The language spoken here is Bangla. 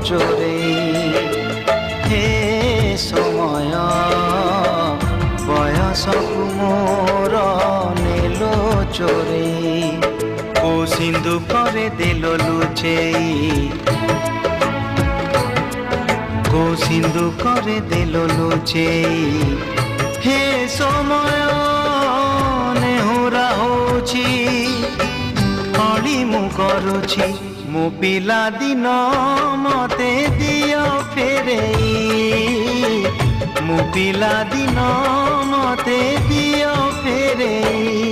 চোরে হে সময় বয়সকু মোর নেল চোরে ও সিন্ধু করে দিল লুচেই ও সিন্ধু করে দিল লুচেই হে সময় নেহুরা হଉଛି অଳି ମୁଁ କରୁଛି ମୋ ପିଲା ଦିନ ମତେ ଦିଅ ଫେରେଇ ମୋ ପିଲା ଦିନ ମତେ ଦିଅ ଫେରେଇ